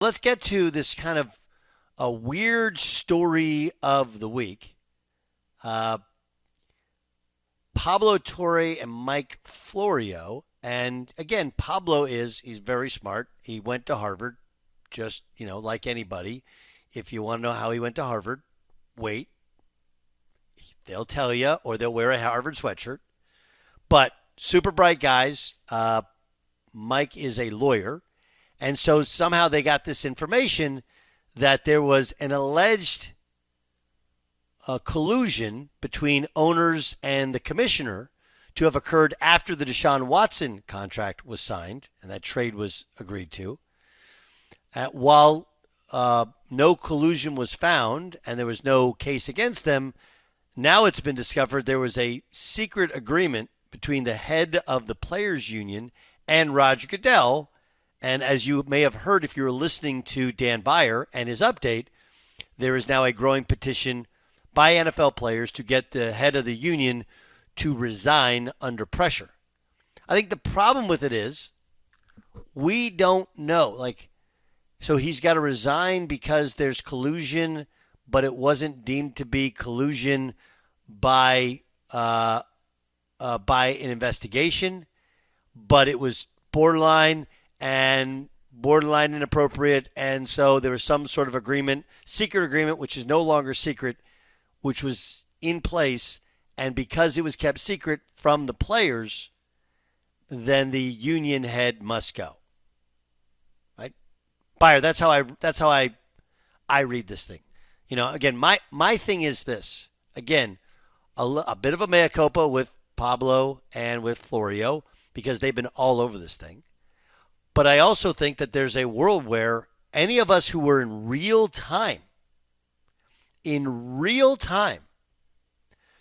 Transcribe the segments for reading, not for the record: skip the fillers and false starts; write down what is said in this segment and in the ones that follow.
Let's get to this kind of a weird story of the week. Uh, Pablo Torre and Mike Florio. And again, he's very smart. He went to Harvard, just, like anybody. If you want to know how he went to Harvard, wait. They'll tell you, or they'll wear a Harvard sweatshirt. But super bright guys. Mike is a lawyer. And so somehow they got this information that there was an alleged collusion between owners and the commissioner to have occurred after the Deshaun Watson contract was signed and that trade was agreed to. While no collusion was found and there was no case against them, now it's been discovered there was a secret agreement between the head of the players union and Roger Goodell. And as you may have heard if you were listening to Dan Beyer and his update, there is now a growing petition by NFL players to get the head of the union to resign under pressure. I think the problem with it is we don't know. So he's got to resign because there's collusion, but it wasn't deemed to be collusion by an investigation, but it was borderline inappropriate, and so there was some sort of agreement, secret agreement, which is no longer secret, which was in place, and because it was kept secret from the players, then the union head must go. Right? Beyer, that's how I read this thing. Again, my thing is this. Again, a bit of a mea culpa with Pablo and with Florio because they've been all over this thing. But I also think that there's a world where any of us who were in real time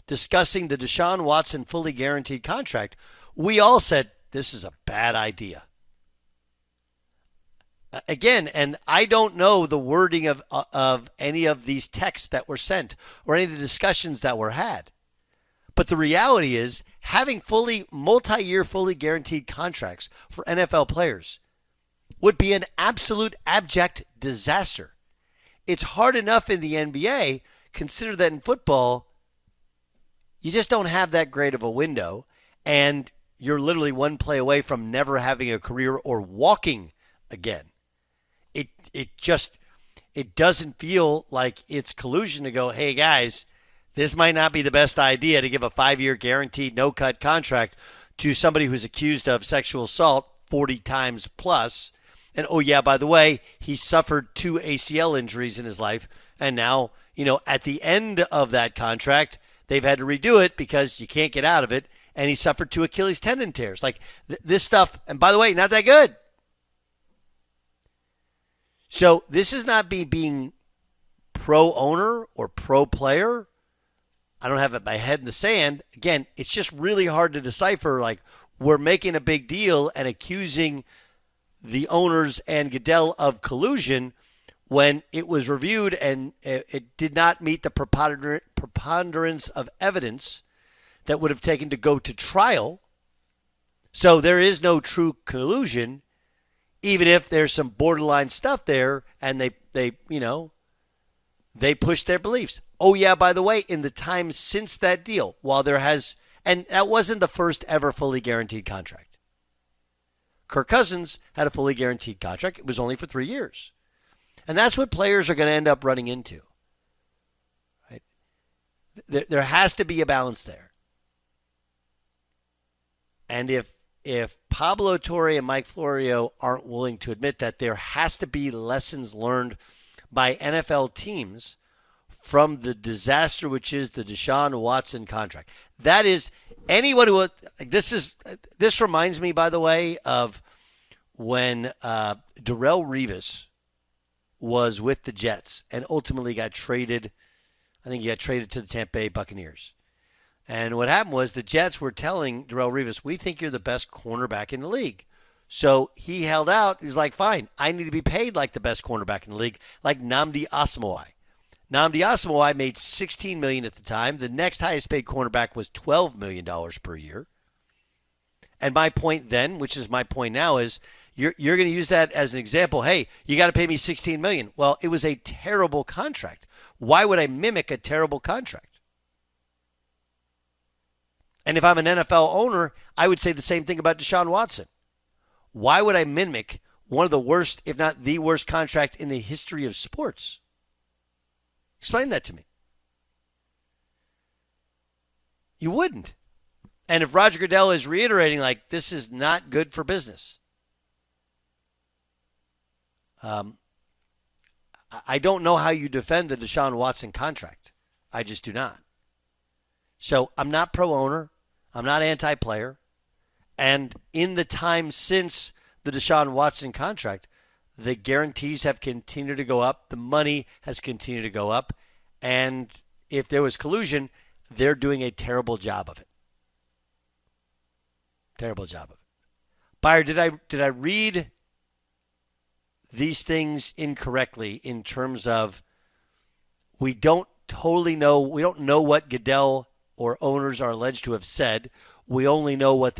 discussing the Deshaun Watson fully guaranteed contract, we all said this is a bad idea. Again, and I don't know the wording of any of these texts that were sent or any of the discussions that were had. But the reality is having multi-year fully guaranteed contracts for NFL players would be an absolute abject disaster. It's hard enough in the NBA. Consider that in football, you just don't have that great of a window, and you're literally one play away from never having a career or walking again. It doesn't feel like it's collusion to go, hey guys, this might not be the best idea to give a 5-year guaranteed no-cut contract to somebody who's accused of sexual assault 40 times plus. And, oh, yeah, by the way, he suffered 2 ACL injuries in his life. And now, at the end of that contract, they've had to redo it because you can't get out of it. And he suffered 2 Achilles tendon tears. This stuff, and by the way, not that good. So this is not being pro-owner or pro-player. I don't have my head in the sand. Again, it's just really hard to decipher. We're making a big deal and accusing the owners and Goodell of collusion when it was reviewed and it did not meet the preponderance of evidence that would have taken to go to trial. So there is no true collusion, even if there's some borderline stuff there and they push their beliefs. Oh, yeah, by the way, in the time since that deal, and that wasn't the first ever fully guaranteed contract. Kirk Cousins had a fully guaranteed contract. It was only for 3 years. And that's what players are going to end up running into. Right? There has to be a balance there. And if Pablo Torre and Mike Florio aren't willing to admit that, there has to be lessons learned by NFL teams from the disaster which is the Deshaun Watson contract. That is, anyone who this reminds me, by the way, of when Darrelle Revis was with the Jets and ultimately got traded. I think he got traded to the Tampa Bay Buccaneers. And what happened was the Jets were telling Darrelle Revis, we think you're the best cornerback in the league. So he held out. He was like, fine, I need to be paid like the best cornerback in the league, like Nnamdi Asomugha. Nnamdi Asomugha made $16 million at the time. The next highest paid cornerback was $12 million per year. And my point then, which is my point now, is You're going to use that as an example. Hey, you got to pay me $16 million. Well, it was a terrible contract. Why would I mimic a terrible contract? And if I'm an NFL owner, I would say the same thing about Deshaun Watson. Why would I mimic one of the worst, if not the worst contract in the history of sports? Explain that to me. You wouldn't. And if Roger Goodell is reiterating, like, this is not good for business, I don't know how you defend the Deshaun Watson contract. I just do not. So I'm not pro-owner. I'm not anti-player. And in the time since the Deshaun Watson contract, the guarantees have continued to go up. The money has continued to go up. And if there was collusion, they're doing a terrible job of it. Terrible job of it. Buyer, did I read these things incorrectly in terms of we don't know what Goodell or owners are alleged to have said. We only know that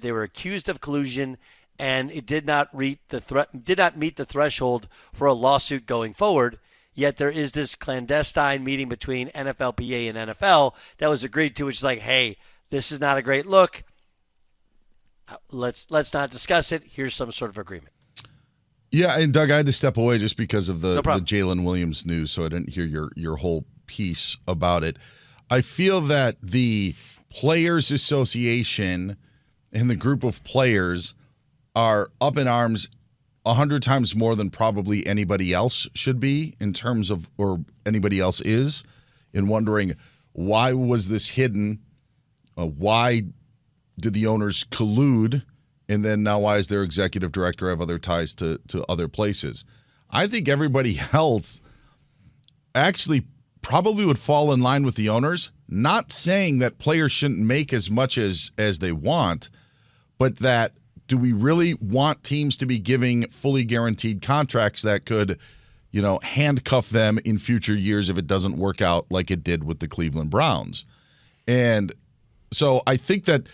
they were accused of collusion, and it did not meet the threshold for a lawsuit going forward. Yet there is this clandestine meeting between NFLPA and NFL that was agreed to, which is like, hey, this is not a great look. Let's not discuss it. Here's some sort of agreement. Yeah, and Doug, I had to step away just because of the Jalen Williams news, so I didn't hear your whole piece about it. I feel that the Players Association and the group of players are up in arms 100 times more than probably anybody else should be in terms of, or anybody else is, in wondering why was this hidden? Why did the owners collude? And then now why is their executive director have other ties to other places? I think everybody else actually probably would fall in line with the owners, not saying that players shouldn't make as much as they want, but that do we really want teams to be giving fully guaranteed contracts that could, handcuff them in future years if it doesn't work out like it did with the Cleveland Browns? And so I think that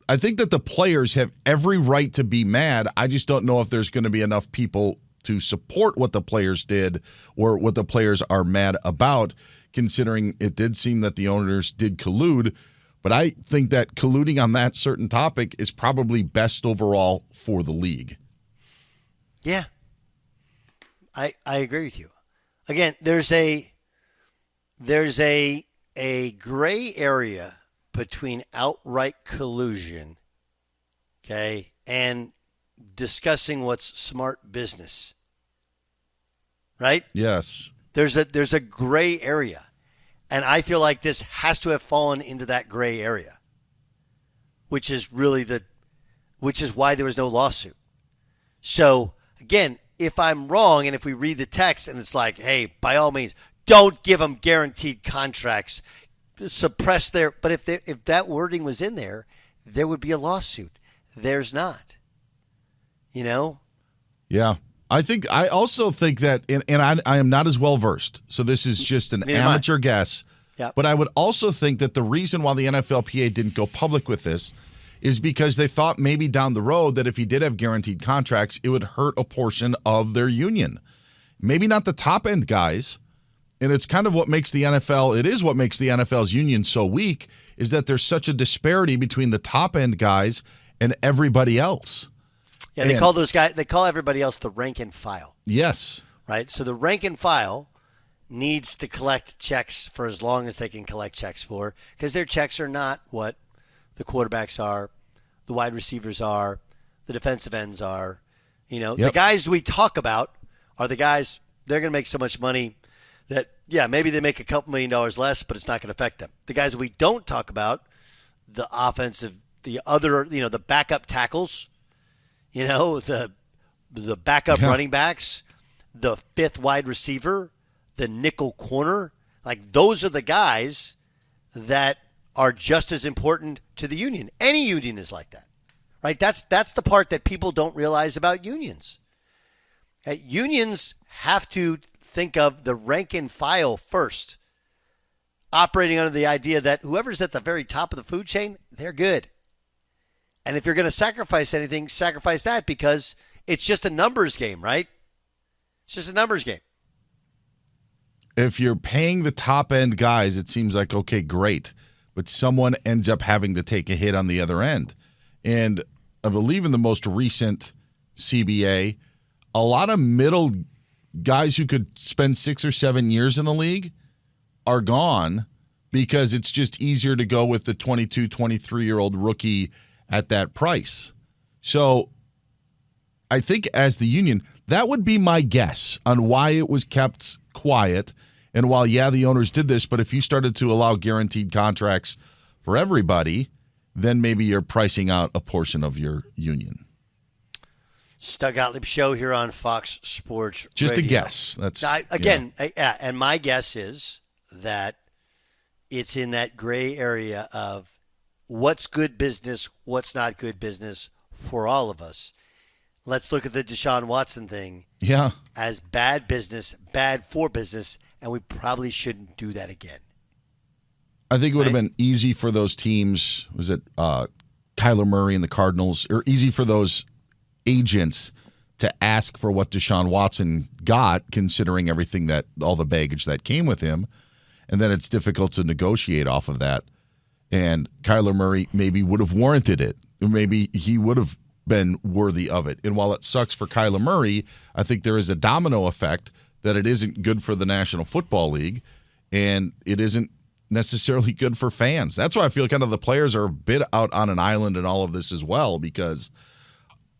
the players have every right to be mad. I just don't know if there's going to be enough people to support what the players did or what the players are mad about, considering it did seem that the owners did collude. But I think that colluding on that certain topic is probably best overall for the league. Yeah. I agree with you. Again, there's a gray area between outright collusion, okay, and discussing what's smart business. Right? Yes. There's a gray area. And I feel like this has to have fallen into that gray area, which is why there was no lawsuit. So again, if I'm wrong, and if we read the text and it's like, hey, by all means, don't give them guaranteed contracts, suppress their. But if that wording was in there, there would be a lawsuit. There's not. Yeah. I also think that, and I am not as well versed, so this is just an amateur guess, yep. But I would also think that the reason why the NFLPA didn't go public with this is because they thought maybe down the road that if he did have guaranteed contracts, it would hurt a portion of their union. Maybe not the top-end guys, and it's kind of what makes the NFL's union so weak, is that there's such a disparity between the top-end guys and everybody else. Yeah, they call everybody else the rank and file. Yes. Right? So the rank and file needs to collect checks for as long as they can collect checks for, because their checks are not what the quarterbacks are, the wide receivers are, the defensive ends are. Yep. The guys we talk about are the guys, they're going to make so much money that, yeah, maybe they make a couple $1 million less, but it's not going to affect them. The guys we don't talk about, the offensive, the other, the backup tackles, the backup running backs, the fifth wide receiver, the nickel corner, like those are the guys that are just as important to the union. Any union is like that, right? That's the part that people don't realize about unions. Unions have to think of the rank and file first, operating under the idea that whoever's at the very top of the food chain, they're good. And if you're going to sacrifice anything, sacrifice that, because It's just a numbers game, right? It's just a numbers game. If you're paying the top end guys, it seems like, okay, great. But someone ends up having to take a hit on the other end. And I believe in the most recent CBA, a lot of middle guys who could spend 6 or 7 years in the league are gone because it's just easier to go with the 22, 23-year-old rookie at that price. So I think as the union, that would be my guess on why it was kept quiet. And while, yeah, the owners did this, but if you started to allow guaranteed contracts for everybody, then maybe you're pricing out a portion of your union. Doug Gottlieb Show here on Fox Sports Just Radio. a guess. That's and my guess is that it's in that gray area of what's good business, what's not good business for all of us. Let's look at the Deshaun Watson thing as bad business, bad for business, and we probably shouldn't do that again. I think it would have been easy for those teams, was it Kyler Murray and the Cardinals, or easy for those agents to ask for what Deshaun Watson got, considering everything that, all the baggage that came with him. And then it's difficult to negotiate off of that. And Kyler Murray maybe would have warranted it. Maybe he would have been worthy of it. And while it sucks for Kyler Murray, I think there is a domino effect that it isn't good for the National Football League, and it isn't necessarily good for fans. That's why I feel kind of the players are a bit out on an island in all of this as well, because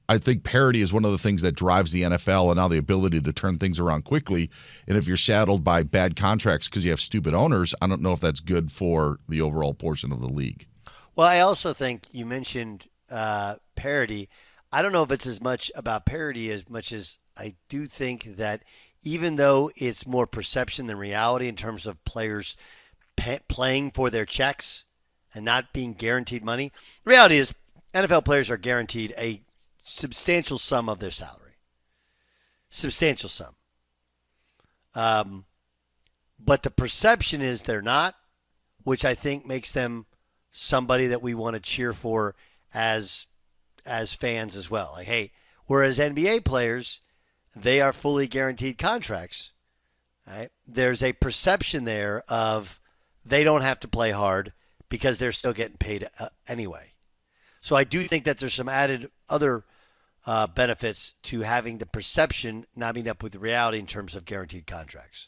I think parity is one of the things that drives the NFL and now the ability to turn things around quickly. And if you're saddled by bad contracts because you have stupid owners, I don't know if that's good for the overall portion of the league. Well, I also think you mentioned parity. I don't know if it's as much about parity as much as I do think that even though it's more perception than reality in terms of players playing for their checks and not being guaranteed money, the reality is NFL players are guaranteed a substantial sum of their salary. Substantial sum. But the perception is they're not, which I think makes them somebody that we want to cheer for as fans as well. Like, hey, whereas NBA players, they are fully guaranteed contracts. Right? There's a perception there of they don't have to play hard because they're still getting paid anyway. So I do think that there's some added other benefits to having the perception not meet up with the reality in terms of guaranteed contracts.